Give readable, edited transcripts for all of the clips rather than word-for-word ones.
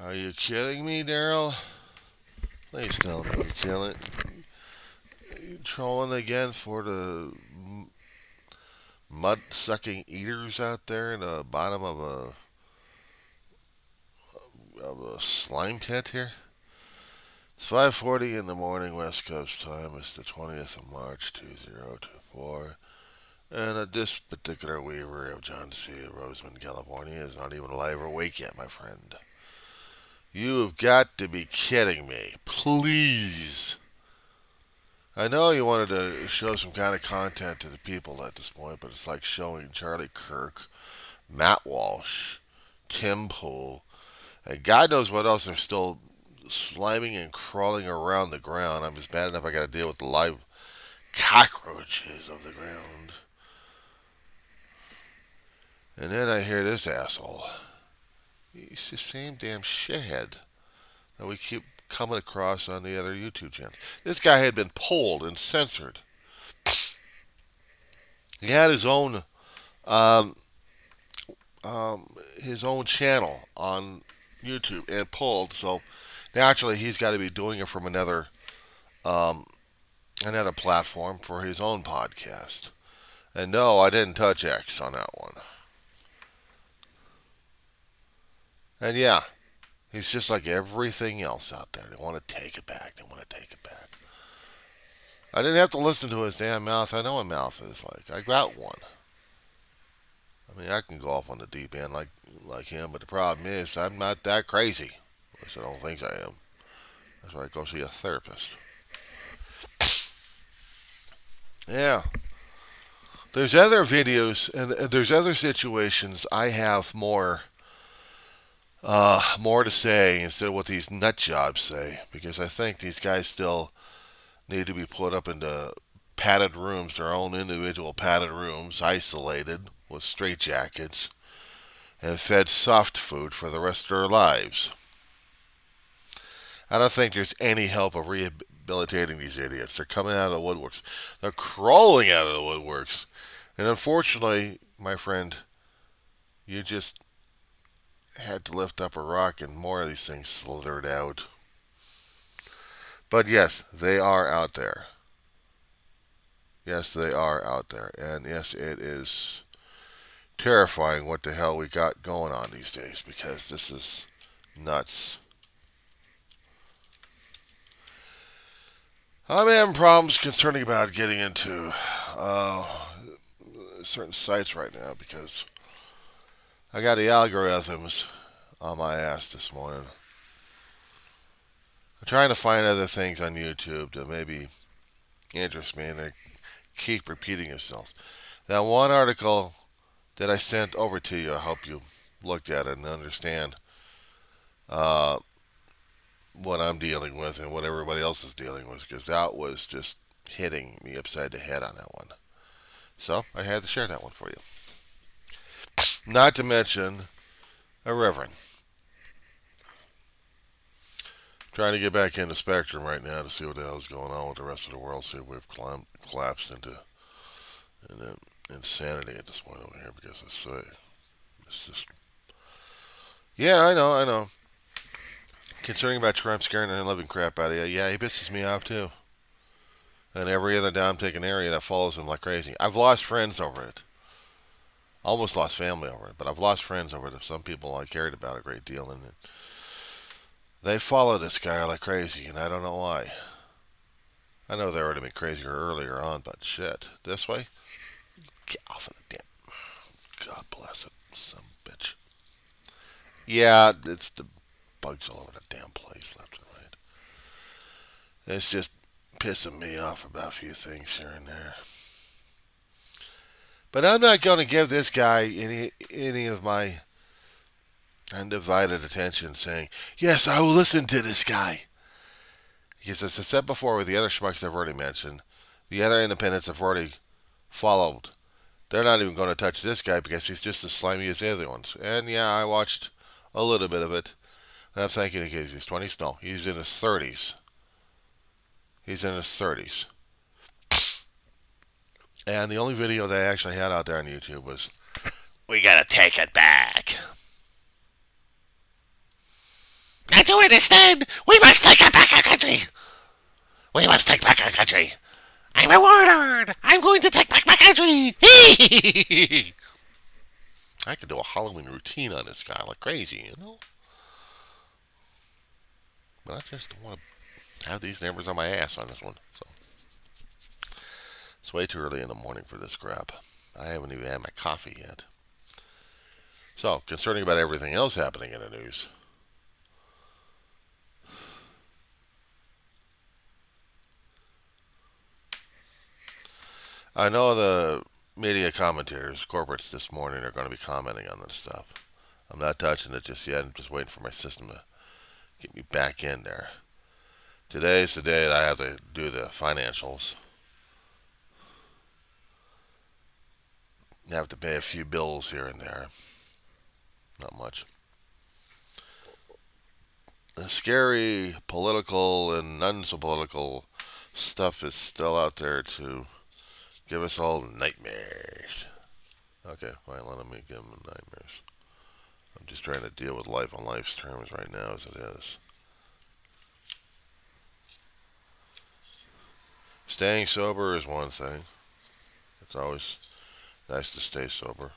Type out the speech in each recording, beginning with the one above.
Are you kidding me, Darryl? Please tell me you're killing. You trolling again for the mud-sucking eaters out there in the bottom of a slime pit here? It's 5:40 in the morning, West Coast time. It's the 20th of March, 2024. And at this particular weaver of John C. of Roseman, California is not even alive or awake yet, my friend. You have got to be kidding me. Please. I know you wanted to show some kind of content to the people at this point, but it's like showing Charlie Kirk, Matt Walsh, Tim Pool, and God knows what else are still sliming and crawling around the ground. I'm just bad enough I got to deal with the live cockroaches of the ground. And then I hear this asshole. He's the same damn shithead that we keep coming across on the other YouTube channels. This guy had been pulled and censored. He had um, his own channel on YouTube and pulled. So naturally, he's got to be doing it from um, another platform for his own podcast. And no, I didn't touch X on that one. And yeah, he's just like everything else out there. They want to take it back. They want to take it back. I didn't have to listen to his damn mouth. I know what mouth is like. I got one. I mean, I can go off on the deep end like him, but the problem is I'm not that crazy. At least I don't think I am. That's why I go see a therapist. Yeah. There's other videos and there's other situations I have more to say instead of what these nut jobs say, because I think these guys still need to be put up into padded rooms, their own individual padded rooms, isolated with straitjackets, and fed soft food for the rest of their lives. I don't think there's any help of rehabilitating these idiots. They're coming out of the woodworks. They're crawling out of the woodworks. And unfortunately, my friend, you just had to lift up a rock and more of these things slithered out. But yes, they are out there. Yes, they are out there. And yes, it is terrifying what the hell we got going on these days, because this is nuts. I'm having problems concerning about getting into certain sites right now because I got the algorithms on my ass this morning. I'm trying to find other things on YouTube that maybe interest me, and they keep repeating themselves. That one article that I sent over to you, I hope you looked at it and understand uh, what I'm dealing with and what everybody else is dealing with, because that was just hitting me upside the head on that one. So I had to share that one for you. Not to mention a reverend. Trying to get back into Spectrum right now to see what the hell's going on with the rest of the world. See if we've collapsed into insanity at this point over here. Because I say it's just, yeah, I know. Concerning about Trump scaring the living crap out of you, yeah, he pisses me off too. And every other down taking area that follows him like crazy. I've lost friends over it. Almost lost family over it, but I've lost friends over it. Some people I cared about a great deal, and they follow this guy like crazy, and I don't know why. I know they would have been crazier earlier on, but shit, this way, get off of the damn. God bless it, some bitch. Yeah, it's the bugs all over the damn place, left and right. It's just pissing me off about a few things here and there. But I'm not going to give this guy any of my undivided attention, saying, yes, I will listen to this guy. Because as I said before with the other schmucks I've already mentioned, the other independents have already followed. They're not even going to touch this guy because he's just as slimy as the other ones. And yeah, I watched a little bit of it. And I'm thinking, okay, he's 20s? No, he's in his 30s. He's in his 30s. And the only video they actually had out there on YouTube was, we gotta take it back. can't do it instead. We must take back our country. We must take back our country. I'm a warlord. I'm going to take back my country. I could do a Halloween routine on this guy like crazy, you know? But I just want to have these numbers on my ass on this one. So it's way too early in the morning for this crap. I haven't even had my coffee yet. So, concerning about everything else happening in the news. I know the media commentators, corporates this morning are going to be commenting on this stuff. I'm not touching it just yet. I'm just waiting for my system to get me back in there. Today's the day that I have to do the financials. I have to pay a few bills here and there. Not much. The scary political and non-so-political stuff is still out there to give us all nightmares. Okay, fine, let me give them nightmares. I'm just trying to deal with life on life's terms right now as it is. Staying sober is one thing. It's always nice to stay sober.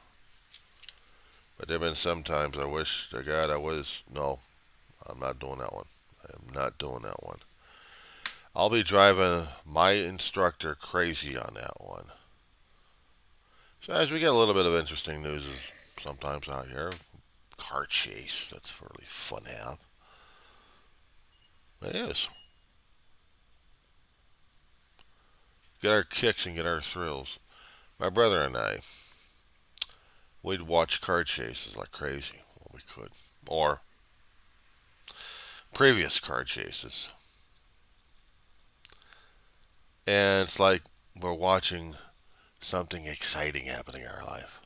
But there have been some times I wish to God I was. No, I'm not doing that one. I am not doing that one. I'll be driving my instructor crazy on that one. So as we get a little bit of interesting news sometimes out here, car chase, that's fairly fun to have. It is. Get our kicks and get our thrills. My brother and I, we'd watch car chases like crazy when we could. Or previous car chases. And it's like we're watching something exciting happening in our life.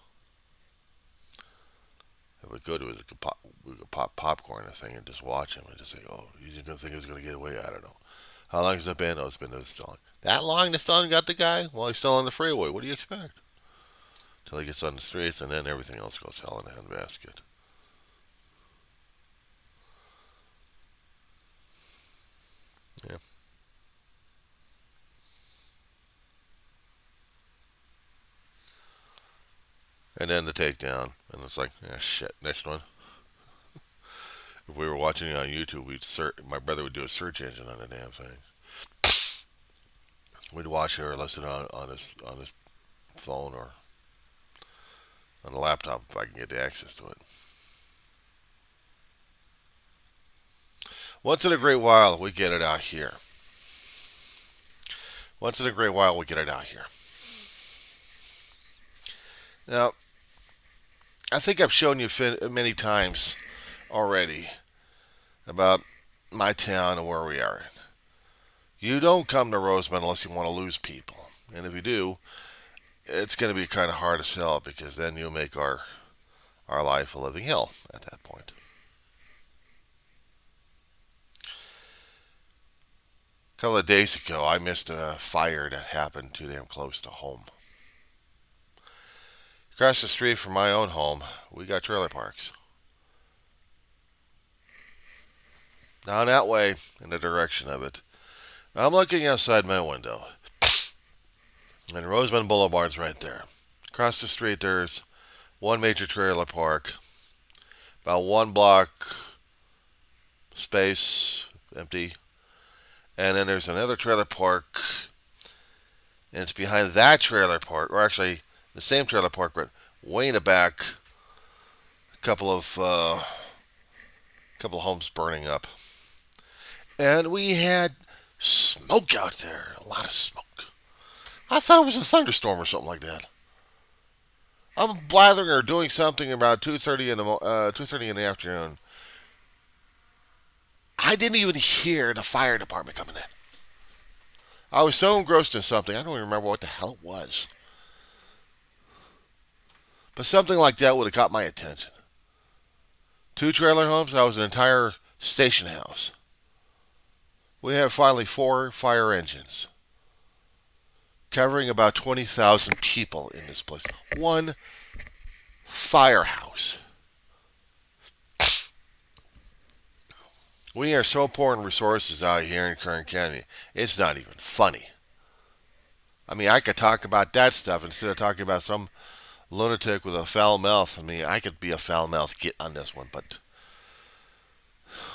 If we go to it, we could pop popcorn and thing and just watch him and just say, oh, you didn't think he was going to get away? I don't know. How long has it been? Oh, it's been this long. That long the sun got the guy? Well, he's still on the freeway. What do you expect? Till he gets on the streets and then everything else goes hell in a handbasket. Yeah. And then the takedown. And it's like, shit, next one. If we were watching it on YouTube, my brother would do a search engine on the damn thing. We'd watch it or listen on his phone or on the laptop if I can get the access to it. Once in a great while, we get it out here. Once in a great while, we get it out here. Now, I think I've shown you many times already about my town and where we are. You don't come to Roseman unless you want to lose people. And if you do, it's going to be kind of hard to sell because then you'll make our life a living hell at that point. A couple of days ago, I missed a fire that happened too damn close to home. Across the street from my own home, we got trailer parks. Down that way, in the direction of it. Now I'm looking outside my window. And Roseman Boulevard's right there. Across the street, there's one major trailer park. About 1 block space, empty. And then there's another trailer park. And it's behind that trailer park, or actually the same trailer park, but way in the back. A couple of homes burning up. And we had smoke out there. A lot of smoke. I thought it was a thunderstorm or something like that. I'm blathering or doing something about 2:30 in the afternoon. I didn't even hear the fire department coming in. I was so engrossed in something, I don't even remember what the hell it was. But something like that would have caught my attention. 2 trailer homes, that was an entire station house. We have finally 4 fire engines covering about 20,000 people in this place. One firehouse. We are so poor in resources out here in Kern County. It's not even funny. I mean, I could talk about that stuff instead of talking about some lunatic with a foul mouth. I mean, I could be a foul mouth git on this one, but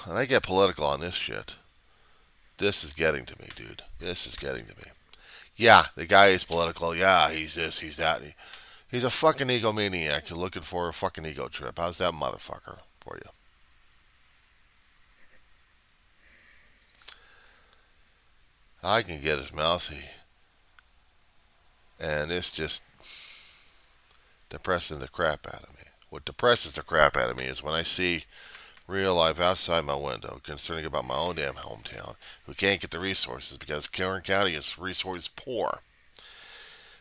when I get political on this shit, this is getting to me, dude. This is getting to me. Yeah, the guy is political. Yeah, he's this, he's that. He's a fucking egomaniac. You're looking for a fucking ego trip. How's that motherfucker for you? I can get his mouthy, and it's just depressing the crap out of me. What depresses the crap out of me is when I see real life outside my window concerning about my own damn hometown who can't get the resources because Kern County is resource poor.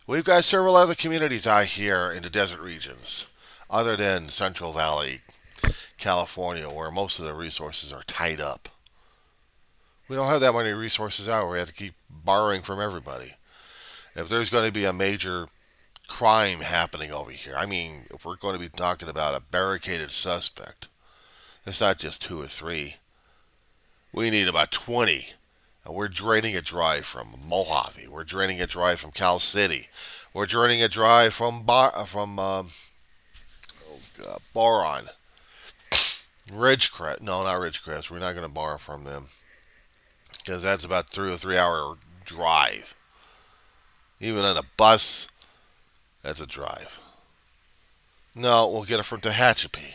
We've got several other communities out here in the desert regions, other than Central Valley, California, where most of the resources are tied up. We don't have that many resources out. We have to keep borrowing from everybody. If there's going to be a major crime happening over here, I mean, if we're going to be talking about a barricaded suspect, it's not just two or three. We need about 20. And we're draining it dry from Mojave. We're draining it dry from Cal City. We're draining it dry from Boron. Ridgecrest. No, not Ridgecrest. We're not going to borrow from them because that's about 3 or 3 hour drive. Even on a bus, that's a drive. No, we'll get it from Tehachapi.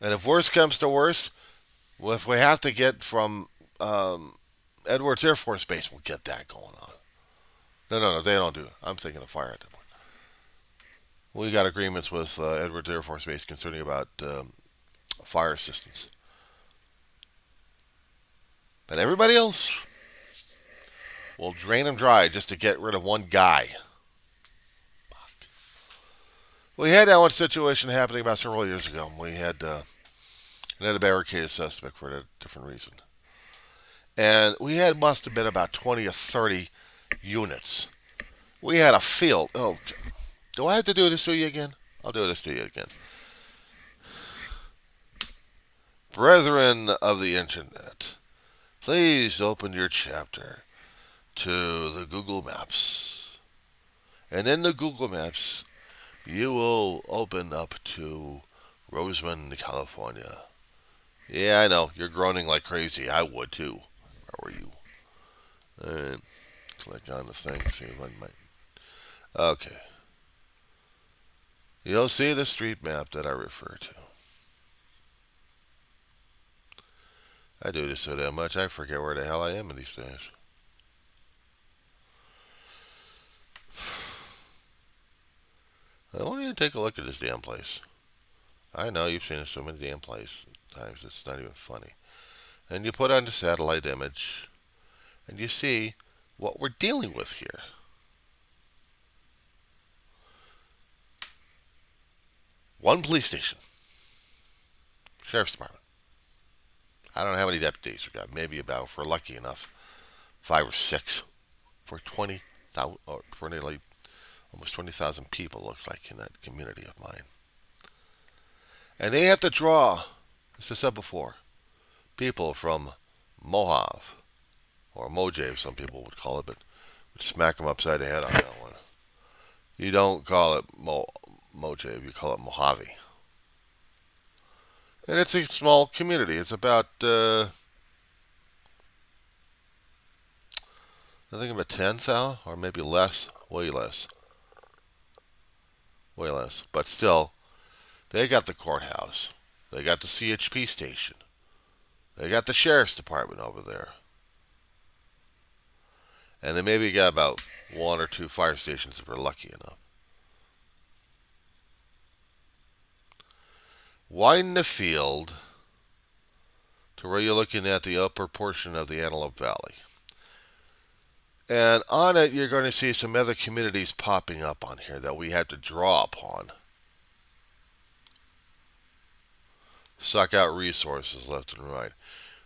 And if worst comes to worst, well, if we have to get from Edwards Air Force Base, we'll get that going on. No, they don't do it. I'm thinking of fire at that point. We got agreements with Edwards Air Force Base concerning about fire assistance. But everybody else, we'll drain them dry just to get rid of one guy. We had that one situation happening about several years ago. We had a barricaded suspect for a different reason. And we had must have been about 20 or 30 units. We had a field. Oh, do I have to do this to you again? I'll do this to you again. Brethren of the internet, please open your chapter to the Google Maps. And in the Google Maps, you will open up to Roseman, California. Yeah, I know. You're groaning like crazy. I would too. How are you? And click on the thing. See if I might. Okay. You'll see the street map that I refer to. I do this so damn much, I forget where the hell I am in these days. I want you to take a look at this damn place. I know you've seen it so many damn times, it's not even funny. And you put on the satellite image, and you see what we're dealing with here. One police station. Sheriff's Department. I don't know how many deputies we got. Maybe about, if we're lucky enough, 5 or 6 for 20,000, or for nearly almost 20,000 people. Looks like in that community of mine, and they have to draw, as I said before, people from Mojave or Mojave, some people would call it, but would smack them upside the head on that one. You don't call it Mojave, you call it Mojave. And it's a small community. It's about, I think about 10,000, or maybe less, way less. Way less. But still, they got the courthouse. They got the CHP station. They got the sheriff's department over there. And they maybe got about 1 or 2 fire stations if we're lucky enough. Widen the field to where you're looking at the upper portion of the Antelope Valley. And on it, you're going to see some other communities popping up on here that we have to draw upon. Suck out resources left and right,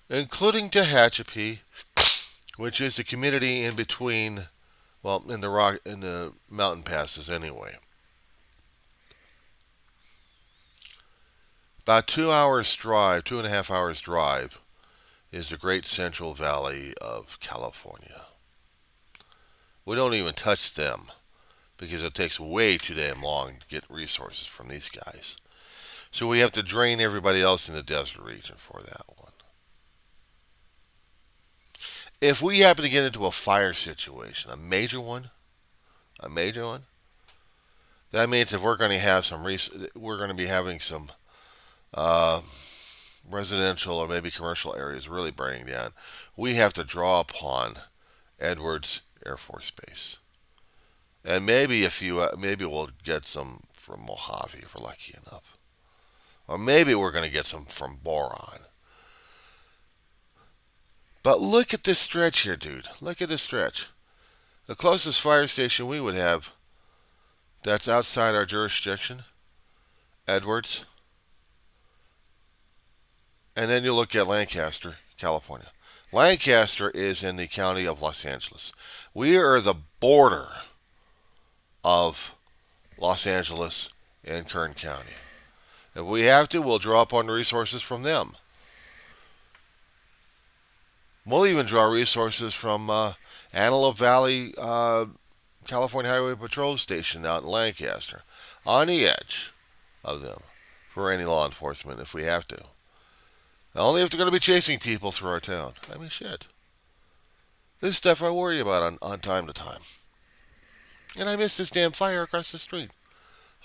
including Tehachapi, which is the community in between, well, in the mountain passes anyway. About 2 hours drive, 2.5 hours drive, is the Great Central Valley of California. We don't even touch them because it takes way too damn long to get resources from these guys. So we have to drain everybody else in the desert region for that one. If we happen to get into a fire situation, a major one, that means if we're going to have some, we're going to be having some uh, residential or maybe commercial areas really burning down. We have to draw upon Edwards Air Force Base, and maybe a few. Maybe we'll get some from Mojave if we're lucky enough, or maybe we're going to get some from Boron. But look at this stretch here, dude. Look at this stretch. The closest fire station we would have that's outside our jurisdiction, Edwards. And then you look at Lancaster, California. Lancaster is in the county of Los Angeles. We are the border of Los Angeles and Kern County. If we have to, we'll draw upon resources from them. We'll even draw resources from Antelope Valley, California Highway Patrol Station out in Lancaster, on the edge of them, for any law enforcement if we have to. Only if they're going to be chasing people through our town. I mean, shit. This stuff I worry about on time to time. And I missed this damn fire across the street.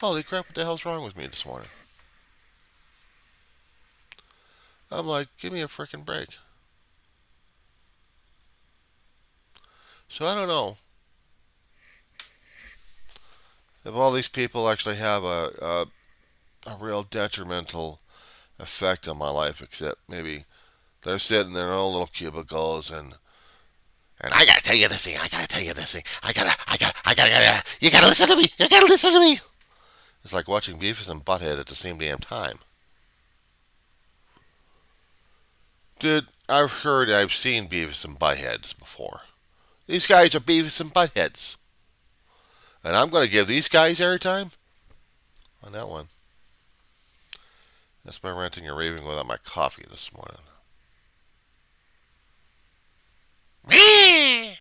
Holy crap, what the hell's wrong with me this morning? I'm like, give me a frickin' break. So I don't know if all these people actually have a real detrimental effect on my life, except maybe they're sitting in their own little cubicles and I gotta tell you this thing, I gotta tell you this thing, you gotta listen to me, you gotta listen to me. It's like watching Beavis and Butthead at the same damn time. Dude, I've seen Beavis and Buttheads before. These guys are Beavis and Buttheads. And I'm gonna give these guys airtime on that one. That's my ranting and raving without my coffee this morning.